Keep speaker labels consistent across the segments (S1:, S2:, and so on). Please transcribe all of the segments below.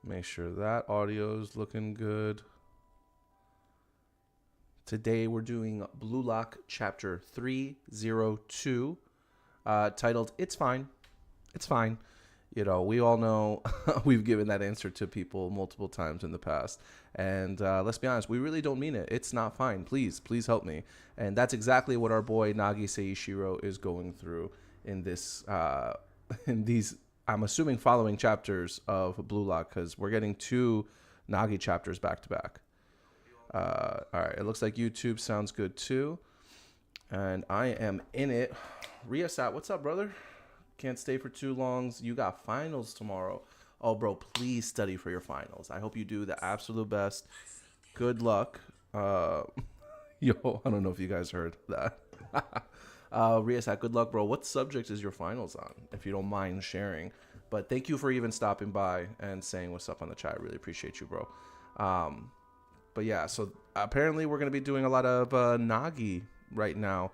S1: Make sure that audio is looking good. Today we're doing Blue Lock Chapter 302, titled "It's Fine, It's Fine." You know, we all know we've given that answer to people multiple times in the past. And let's be honest, we really don't mean it. It's not fine. Please, please help me. And that's exactly what our boy Nagi Seishiro is going through in this, in these, I'm assuming, following chapters of Blue Lock, because we're getting 2 Nagi chapters back to back. All right, it looks like YouTube sounds good too. And I am in it. Riasat, what's up, brother? Can't stay for too long. You got finals tomorrow. Oh, bro, please study for your finals. I hope you do the absolute best. Good luck. Yo, I don't know if you guys heard that. Riasat, good luck, bro. What subject is your finals on, if you don't mind sharing? But thank you for even stopping by and saying what's up on the chat. I really appreciate you, bro. But yeah, so apparently we're going to be doing a lot of Nagi right now.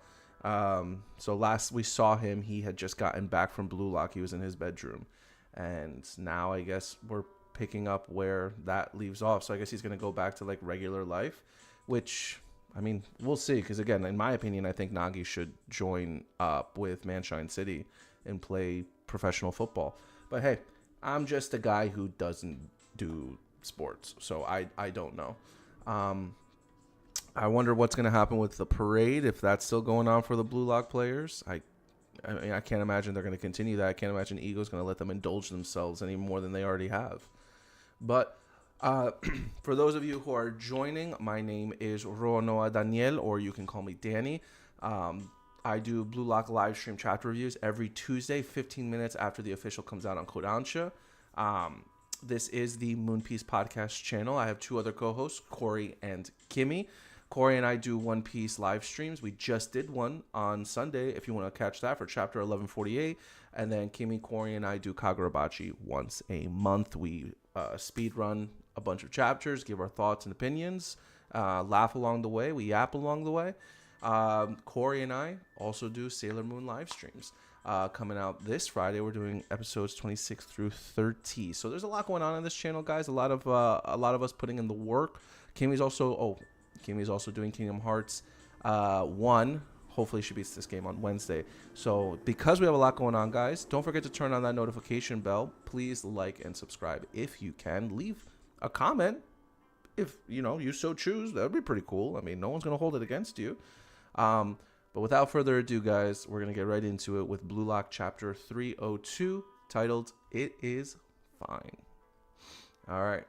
S1: So last we saw him, he had just gotten back from Blue Lock. He was in his bedroom. And now I guess we're picking up where that leaves off. So I guess he's going to go back to like regular life, which, I mean, we'll see. Because again, in my opinion, I think Nagi should join up with Manshine City and play professional football. But hey, I'm just a guy who doesn't do sports. So I don't know. I wonder what's going to happen with the parade, if that's still going on for the Blue Lock players. I mean, I can't imagine they're going to continue that. I can't imagine Ego's going to let them indulge themselves any more than they already have. But for those of you who are joining, my name is Roanoa Daniel, or you can call me Danny. I do Blue Lock live stream chapter reviews every Tuesday, 15 minutes after the official comes out on Kodansha. This is the Moonpiece Podcast channel. I have 2 other co-hosts, Corey and Kimmy. Corey and I do One Piece live streams. We just did one on Sunday, if you want to catch that, for chapter 1148. And then Kimmy, Corey, and I do Kagurabachi once a month. We speed run a bunch of chapters, give our thoughts and opinions, laugh along the way. We yap along the way. Corey and I also do Sailor Moon live streams. Coming out this Friday, we're doing episodes 26 through 30. So there's a lot going on this channel, guys. A lot of us putting in the work. Kimmy's also doing Kingdom Hearts 1. Hopefully she beats this game on Wednesday. So because we have a lot going on, guys, don't forget to turn on that notification bell. Please like and subscribe if you can. Leave a comment if you so choose. That would be pretty cool. I mean, no one's gonna hold it against you. But without further ado, guys, we're going to get right into it with Blue Lock Chapter 302, titled "It Is Fine." All right.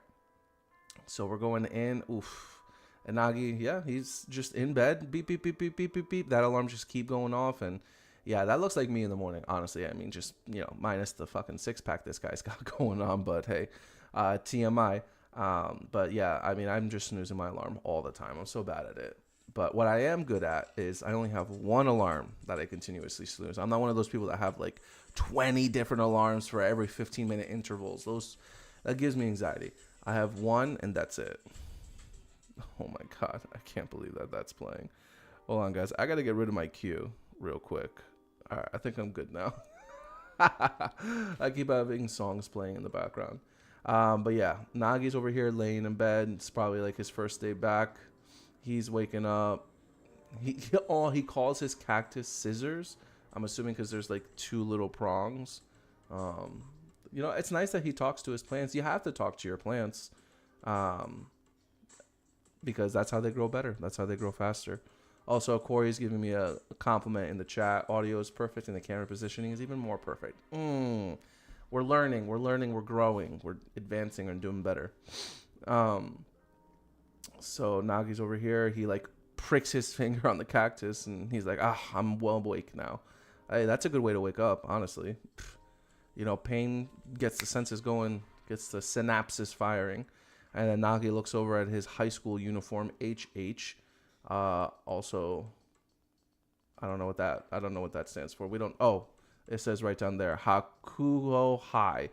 S1: So we're going in. Oof. And Nagi, yeah, he's just in bed. Beep, beep, beep, beep, beep, beep, beep. That alarm just keep going off. And yeah, that looks like me in the morning, honestly. I mean, just, minus the fucking 6-pack this guy's got going on. But hey, TMI. But yeah, I mean, I'm just snoozing my alarm all the time. I'm so bad at it. But what I am good at is I only have one alarm that I continuously snooze. I'm not one of those people that have like 20 different alarms for every 15-minute intervals. That gives me anxiety. I have one and that's it. Oh my God. I can't believe that's playing. Hold on, guys. I got to get rid of my queue real quick. All right. I think I'm good now. I keep having songs playing in the background. But yeah, Nagi's over here laying in bed. It's probably like his first day back. He's waking up. He calls his cactus scissors. I'm assuming because there's like 2 little prongs. It's nice that he talks to his plants. You have to talk to your plants, because that's how they grow better. That's how they grow faster. Also, Corey's giving me a compliment in the chat. Audio is perfect, and the camera positioning is even more perfect. We're learning. We're growing. We're advancing and doing better. So Nagi's over here. He like pricks his finger on the cactus and he's like, I'm well awake now. Hey, that's a good way to wake up, honestly. Pain gets the senses going, gets the synapses firing. And then Nagi looks over at his high school uniform, HH. Also, I don't know what that stands for. It says right down there, Hakuho High.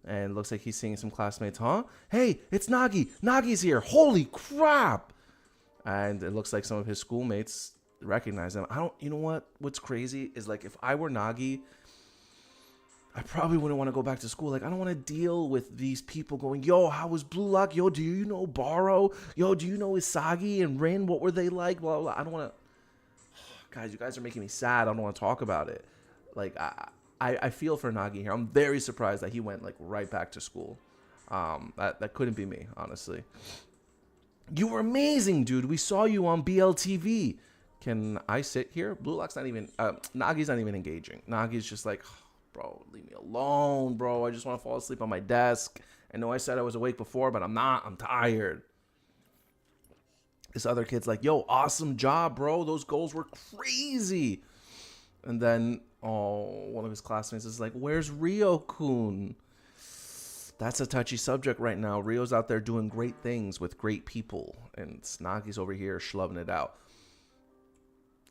S1: And it looks like he's seeing some classmates. Huh? Hey, it's Nagi. Nagi's here. Holy crap. And it looks like some of his schoolmates recognize him. You know what? What's crazy is like if I were Nagi, I probably wouldn't want to go back to school. Like, I don't want to deal with these people going, yo, how was Blue Lock? Yo, do you know Baro? Yo, do you know Isagi and Rin? What were they like? Blah, blah, blah. I don't want to. Guys, you guys are making me sad. I don't want to talk about it. Like, I feel for Nagi here. I'm very surprised that he went, like, right back to school. That couldn't be me, honestly. You were amazing, dude. We saw you on BLTV. Can I sit here? Blue Lock's not even, Nagi's not even engaging. Nagi's just like, oh, bro, leave me alone, bro. I just want to fall asleep on my desk. I know I said I was awake before, but I'm not. I'm tired. This other kid's like, yo, awesome job, bro. Those goals were crazy. And then, one of his classmates is like, where's Rio-kun? That's a touchy subject right now. Rio's out there doing great things with great people. And Nagi's over here schlubbing it out.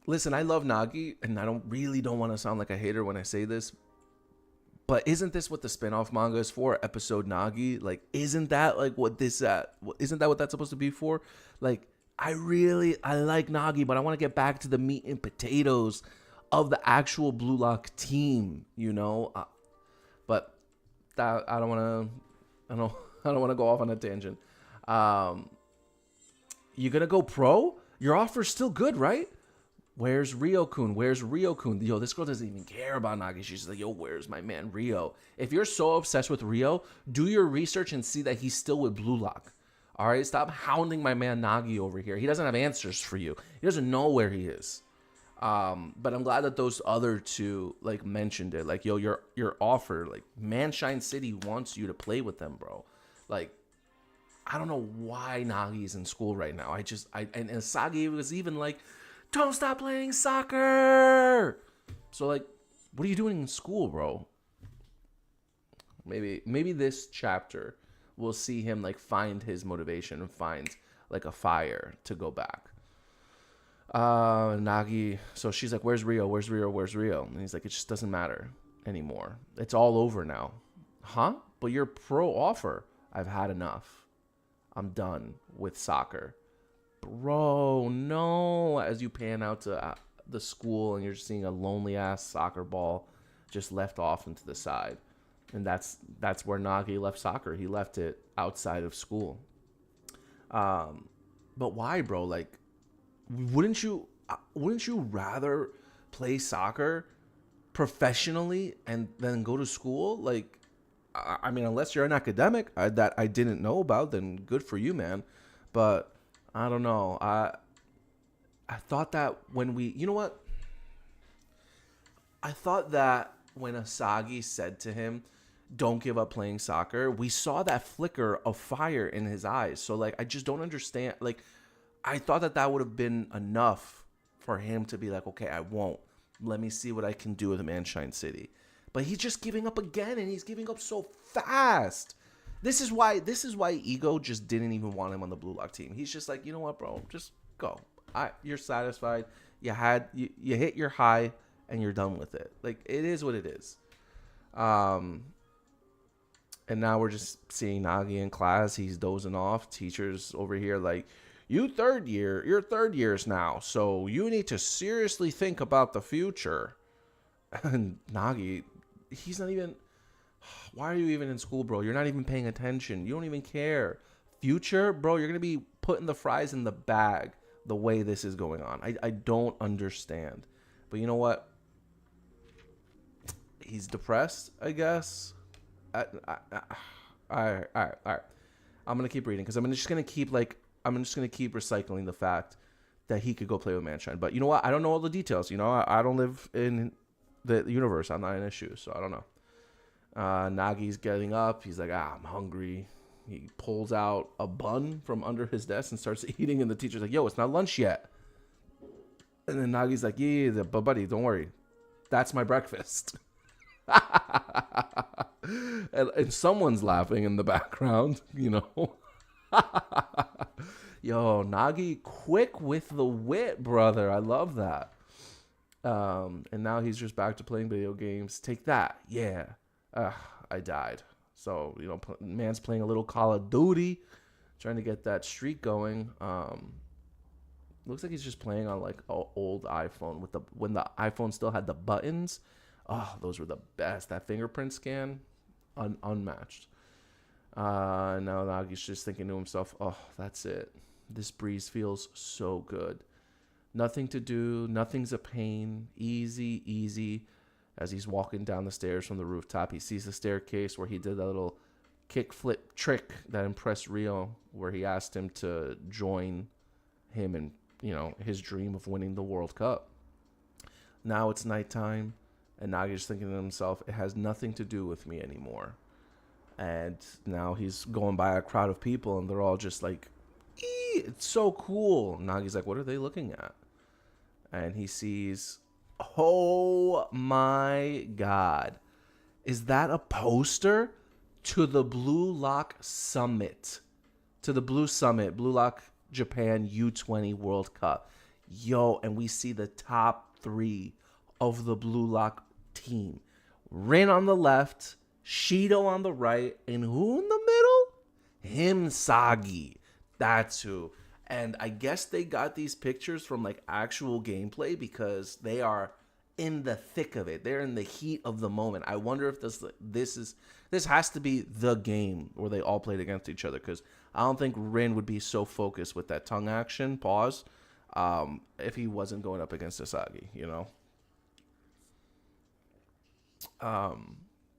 S1: Listen, I love Nagi, and I don't want to sound like a hater when I say this. But isn't this what the spinoff manga is for? Episode Nagi? Like, isn't that like what this isn't that what that's supposed to be for? Like, I like Nagi, but I want to get back to the meat and potatoes of the actual Blue Lock team, you know? But that I don't want to go off on a tangent. You gonna go pro? Your offer's still good, right? Where's Rio-kun? Where's Rio-kun? Yo, this girl doesn't even care about Nagi. She's just like, yo, where's my man Rio? If you're so obsessed with Rio, do your research and see that he's still with Blue Lock. All right, stop hounding my man Nagi over here. He doesn't have answers for you. He doesn't know where he is. But I'm glad that those other two like mentioned it. Like, yo, your offer, like Manshine City wants you to play with them, bro. Like, I don't know why Nagi's in school right now. And Isagi was even like, don't stop playing soccer. So like, what are you doing in school, bro? Maybe this chapter we'll see him like find his motivation and find like a fire to go back. Nagi, so she's like, where's Rio? Where's Rio? Where's Rio? And he's like, it just doesn't matter anymore. It's all over now. Huh? But your pro offer, I've had enough. I'm done with soccer. Bro, no. As you pan out to the school and you're just seeing a lonely ass soccer ball just left off into the side. And that's where Nagi left soccer. He left it outside of school. But why, bro? Like, wouldn't you rather play soccer professionally and then go to school? Like, I mean, unless you're an academic that I didn't know about, then good for you, man. But I don't know. I thought that you know what? I thought that when Asagi said to him, don't give up playing soccer, we saw that flicker of fire in his eyes. So, like, I just don't understand. Like, I thought that would have been enough for him to be like, okay, I won't. Let me see what I can do with Manshine City. But he's just giving up again, and he's giving up so fast. This is why Ego just didn't even want him on the Blue Lock team. He's just like, you know what, bro? Just go. You're satisfied. You hit your high, and you're done with it. Like, it is what it is. And now we're just seeing Nagi in class. He's dozing off. Teachers over here like, you're third years now, so you need to seriously think about the future. And Nagi, he's not even, why are you even in school, bro? You're not even paying attention. You don't even care. Future, bro, you're going to be putting the fries in the bag the way this is going on. I don't understand. But you know what? He's depressed, I guess. All right. I'm going to keep reading because I'm just going to keep recycling the fact that he could go play with Manshine. But you know what? I don't know all the details. You know, I don't live in the universe. I'm not an issue, so I don't know. Nagi's getting up. He's like, I'm hungry. He pulls out a bun from under his desk and starts eating. And the teacher's like, yo, it's not lunch yet. And then Nagi's like, yeah, but buddy, don't worry. That's my breakfast. and someone's laughing in the background, you know. Yo, Nagi, quick with the wit, brother. I love that. And now he's just back to playing video games. Take that. Yeah. I died. So, you know, man's playing a little Call of Duty, trying to get that streak going. Looks like he's just playing on like an old iPhone when the iPhone still had the buttons. Oh, those were the best. That fingerprint scan, unmatched. Now Nagi's just thinking to himself, oh, that's it. This breeze feels so good. Nothing to do. Nothing's a pain. Easy, easy. As he's walking down the stairs from the rooftop, he sees the staircase where he did that little kickflip trick that impressed Rio, where he asked him to join him in, his dream of winning the World Cup. Now it's nighttime, and Nagi's thinking to himself, it has nothing to do with me anymore. And now he's going by a crowd of people, and they're all just like, it's so cool. Nagi's like, what are they looking at? And he sees, oh my God, is that a poster to the Blue Lock Summit? To the Blue Summit, Blue Lock Japan U20 World Cup. Yo, and we see the top 3 of the Blue Lock team. Rin on the left, Shido on the right, and who in the middle? Him, Sagi. That's who. And I guess they got these pictures from like actual gameplay because they are in the thick of it. They're in the heat of the moment. I wonder if this has to be the game where they all played against each other, because I don't think Rin would be so focused with that tongue action pause if he wasn't going up against Asagi,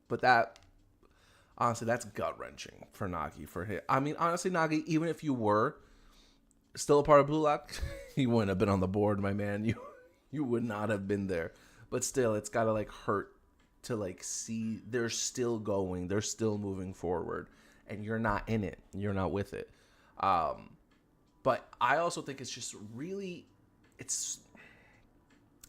S1: But that, honestly, that's gut-wrenching for Nagi, for him. I mean, honestly, Nagi, even if you were still a part of Blue Lock, you wouldn't have been on the board, my man. You would not have been there. But still, it's got to, like, hurt to, like, see they're still going. They're still moving forward. And you're not in it. You're not with it. But I also think it's just really,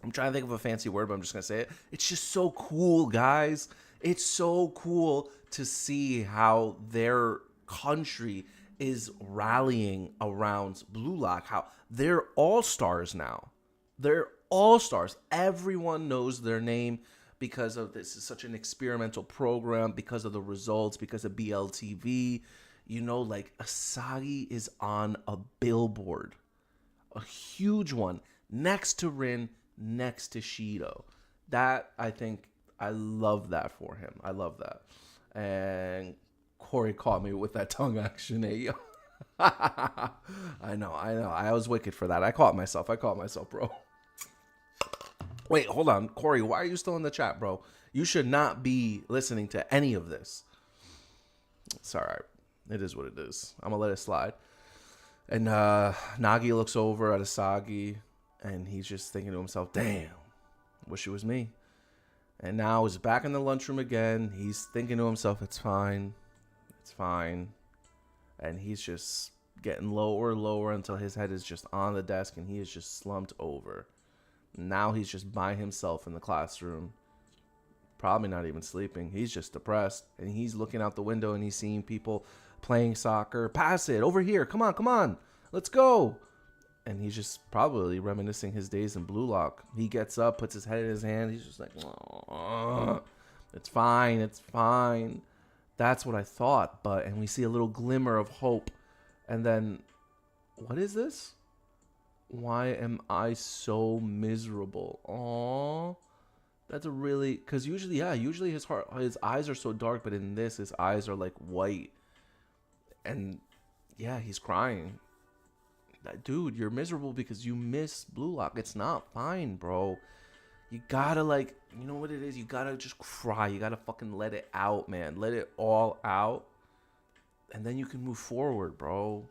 S1: I'm trying to think of a fancy word, but I'm just going to say it. It's just so cool, guys. It's so cool to see how their country is rallying around Blue Lock, how they're all-stars now. They're all-stars. Everyone knows their name because of this is such an experimental program, because of the results, because of BLTV. Like Asagi is on a billboard, a huge one, next to Rin, next to Shido. That, I think, I love that for him. I love that. And Corey caught me with that tongue action. I know. I was wicked for that. I caught myself, bro. Wait, hold on. Corey, why are you still in the chat, bro? You should not be listening to any of this. It's all right. It is what it is. I'm going to let it slide. And Nagi looks over at Asagi, and he's just thinking to himself, damn, wish it was me. And now he's back in the lunchroom again. He's thinking to himself, it's fine. It's fine. And he's just getting lower and lower until his head is just on the desk and he is just slumped over. Now he's just by himself in the classroom. Probably not even sleeping. He's just depressed. And he's looking out the window and he's seeing people playing soccer. Pass it. Over here. Come on. Let's go. And he's just probably reminiscing his days in Blue Lock. He gets up, puts his head in his hand. He's just like, it's fine. That's what I thought. And we see a little glimmer of hope. And then, what is this? Why am I so miserable? Aww. That's a really, because usually his eyes are so dark, but in this, his eyes are like white. And yeah, he's crying. Dude, you're miserable because you miss Blue Lock. It's not fine, bro. You gotta, you know what it is? You gotta just cry. You gotta fucking let it out, man. Let it all out. And then you can move forward, bro.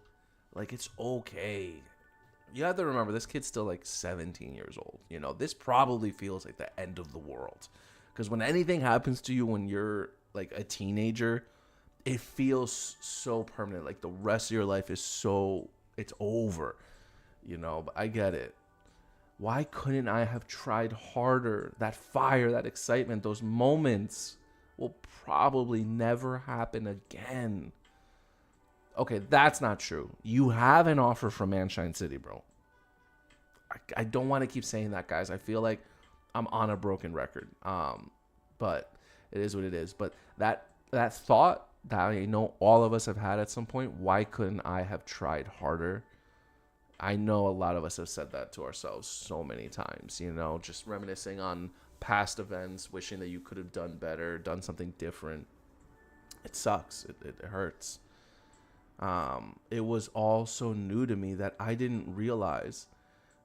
S1: It's okay. You have to remember, this kid's still 17 years old. This probably feels like the end of the world. Because when anything happens to you when you're a teenager, it feels so permanent. The rest of your life is it's over. But I get it. Why couldn't I have tried harder? That fire, that excitement, those moments will probably never happen again. Okay, that's not true. You have an offer from Manshine City, bro. I don't want to keep saying that, guys. I feel like I'm on a broken record. But it is what it is. But that thought that I know all of us have had at some point, why couldn't I have tried harder? I know a lot of us have said that to ourselves so many times, just reminiscing on past events, wishing that you could have done better, done something different. It sucks. It hurts. It was all so new to me that I didn't realize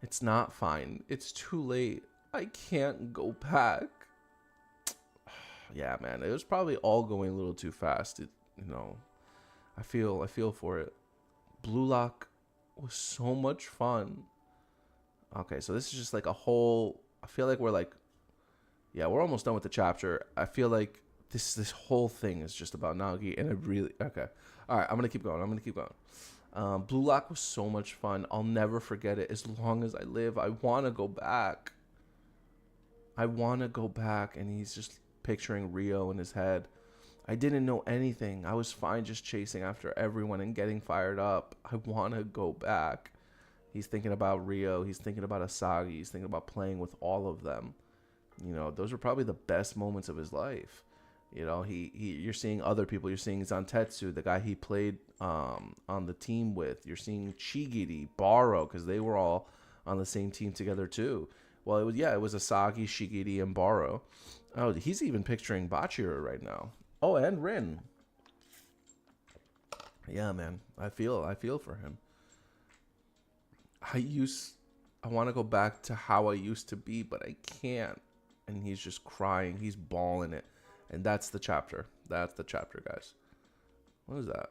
S1: it's not fine. It's too late. I can't go back. Yeah, man. It was probably all going a little too fast. I feel for it. Blue Lock was so much fun. Okay, so this is just like a whole. I feel like we're almost done with the chapter. I feel like this whole thing is just about Nagi, and okay. All right, I'm gonna keep going. Blue Lock was so much fun. I'll never forget it as long as I live. I want to go back. And he's just picturing Rio in his head. I didn't know anything. I was fine just chasing after everyone and getting fired up. I want to go back. He's thinking about Rio. He's thinking about Asagi. He's thinking about playing with all of them. Those were probably the best moments of his life. You're seeing other people. You're seeing Zantetsu, the guy he played on the team with. You're seeing Chigiri, Baro, because they were all on the same team together too. Well, it was Asagi, Shigiri, and Baro. Oh, he's even picturing Bachira right now. Oh, and Rin. Yeah, man. I feel for him. I want to go back to how I used to be, but I can't. And he's just crying. He's bawling it. And that's the chapter. That's the chapter, guys. What is that?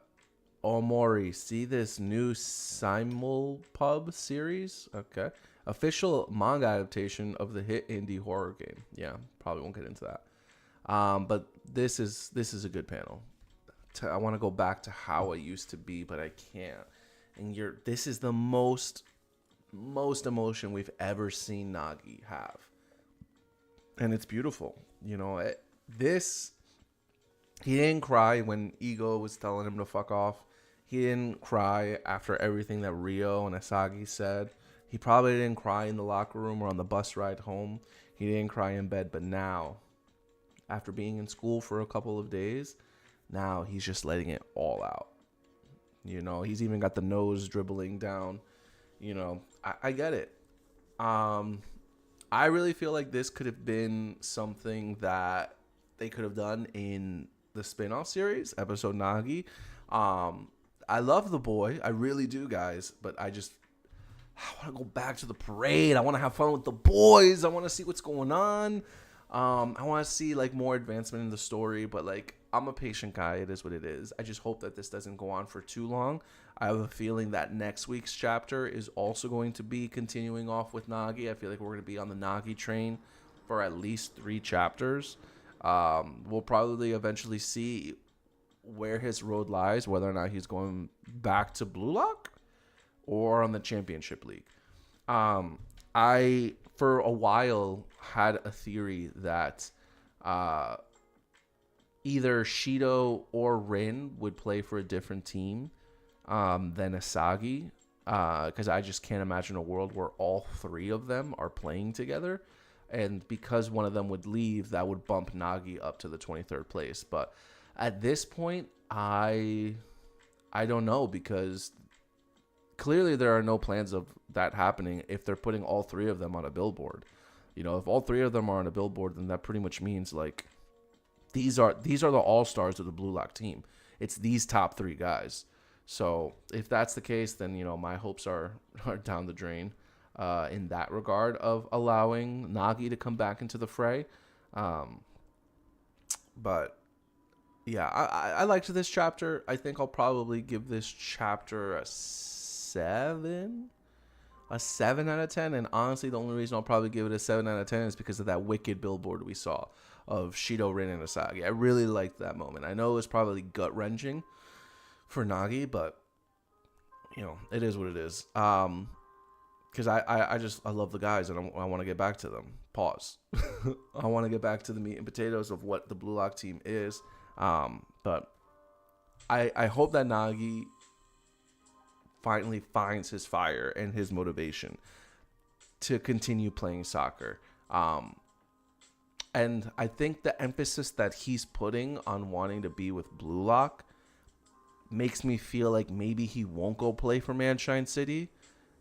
S1: Omori. See this new Simulpub series? Okay. Official manga adaptation of the hit indie horror game. Yeah, probably won't get into that. But this is a good panel. I want to go back to how I used to be, but I can't. And this is the most emotion we've ever seen Nagi have. And it's beautiful. He didn't cry when Ego was telling him to fuck off. He didn't cry after everything that Rio and Asagi said. He probably didn't cry in the locker room or on the bus ride home. He didn't cry in bed. But now, after being in school for a couple of days, now he's just letting it all out. He's even got the nose dribbling down. I get it. I really feel like this could have been something that they could have done in the spin-off series, episode Nagi. I love the boy. I really do, guys. But I want to go back to the parade. I want to have fun with the boys. I want to see what's going on. I want to see more advancement in the story. But I'm a patient guy. It is what it is. I just hope that this doesn't go on for too long. I have a feeling that next week's chapter is also going to be continuing off with Nagi. I feel like we're going to be on the Nagi train for at least 3 chapters. We'll probably eventually see where his road lies, whether or not he's going back to Blue Lock or on the Championship League. I, for a while, had a theory that either Shido or Rin would play for a different team than Asagi, because I just can't imagine a world where all 3 of them are playing together. And because one of them would leave, that would bump Nagi up to the 23rd place. But at this point, I don't know, because clearly there are no plans of that happening if they're putting all 3 of them on a billboard. If all 3 of them are on a billboard, then that pretty much means these are the all-stars of the Blue Lock team. It's these top 3 guys. So if that's the case, then my hopes are down the drain in that regard of allowing Nagi to come back into the fray. But yeah, I liked this chapter. I think I'll probably give this chapter a 7 out of 10. And honestly, the only reason I'll probably give it a 7 out of 10 is because of that wicked billboard we saw of Shido, Rin, and Asagi. I really liked that moment. I know it was probably gut-wrenching for Nagi, but it is what it is. Because I love the guys, and I want to get back to them. Pause. I want to get back to the meat and potatoes of what the Blue Lock team is. But I hope that Nagi finally finds his fire and his motivation to continue playing soccer. And I think the emphasis that he's putting on wanting to be with Blue Lock makes me feel like maybe he won't go play for Manshine City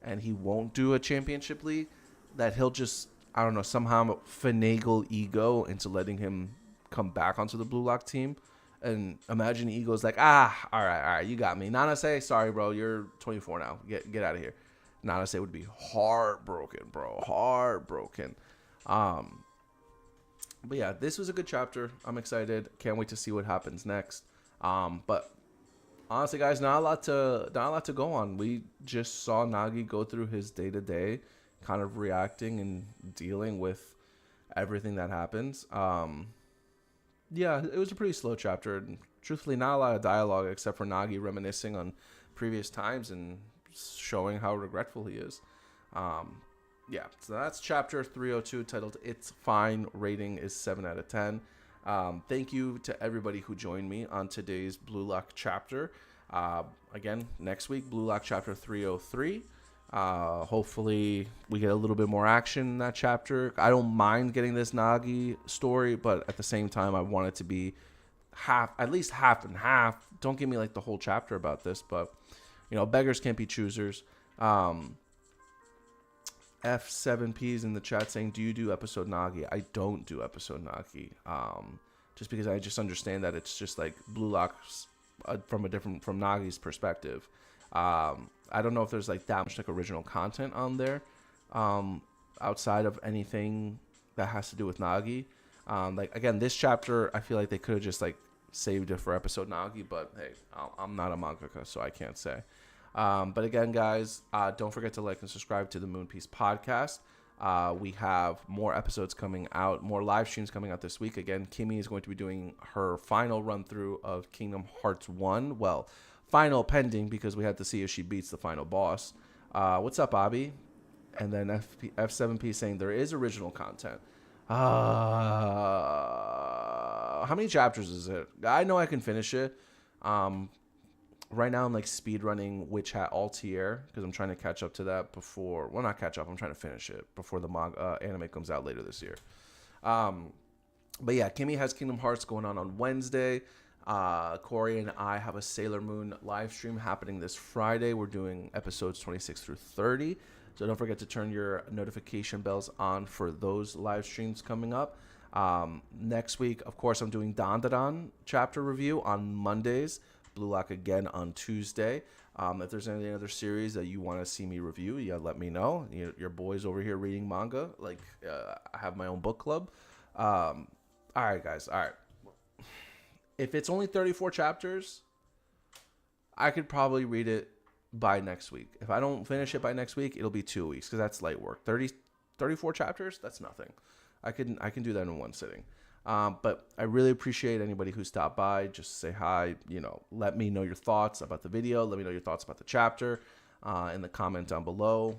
S1: and he won't do a championship league, that he'll just I don't know, somehow finagle Ego into letting him come back onto the Blue Lock team. And imagine Ego's like, all right, you got me. Nanase, sorry, bro, you're 24 now. Get out of here. Nanase would be heartbroken, bro, heartbroken. But yeah, this was a good chapter. I'm excited. Can't wait to see what happens next. But honestly, guys, not a lot to go on. We just saw Nagi go through his day to day, kind of reacting and dealing with everything that happens. Yeah, it was a pretty slow chapter. And truthfully, not a lot of dialogue except for Nagi reminiscing on previous times and showing how regretful he is. Yeah, so that's chapter 302 titled It's Fine. Rating is 7 out of 10. Thank you to everybody who joined me on today's Blue Lock chapter. Again, next week, Blue Lock chapter 303. Hopefully we get a little bit more action in that chapter. I don't mind getting this Nagi story, but at the same time, I want it to be at least half and half. Don't give me like the whole chapter about this, but you know, beggars can't be choosers. F7P's in the chat saying, do you do episode Nagi? I don't do episode Nagi. Just because I just understand that it's just like Blue Lock's from Nagi's perspective. I don't know if there's like that much like original content on there, outside of anything that has to do with Nagi. Like again, this chapter, I feel like they could have just like saved it for episode Nagi, but hey, I'm not a mangaka, so I can't say. But again, guys, don't forget to like and subscribe to the Moon Piece podcast. We have more episodes coming out, more live streams coming out this week. Again, Kimmy is going to be doing her final run through of Kingdom Hearts 1. Well, final pending because we had to see if she beats the final boss. What's up, Bobby? And then F7P saying there is original content. How many chapters is it? I know I can finish it. Right now I'm like speed running Witch Hat Altier because I'm trying to catch up to that before. Well, not catch up. I'm trying to finish it before the anime comes out later this year. But yeah, Kimmy has Kingdom Hearts going on Wednesday. Corey and I have a Sailor Moon live stream happening this Friday. We're doing episodes 26 through 30. So don't forget to turn your notification bells on for those live streams coming up. Next week, of course, I'm doing Dandadan chapter review on Mondays. Blue Lock again on Tuesday. If there's any other series that you want to see me review, yeah, let me know. Your boys over here reading manga. Like, I have my own book club. All right, guys. All right. If it's only 34 chapters, I could probably read it by next week. If I don't finish it by next week, it'll be 2 weeks because that's light work. 34 chapters, that's nothing. I can do that in one sitting. But I really appreciate anybody who stopped by. Just say hi, let me know your thoughts about the video. Let me know your thoughts about the chapter in the comment down below.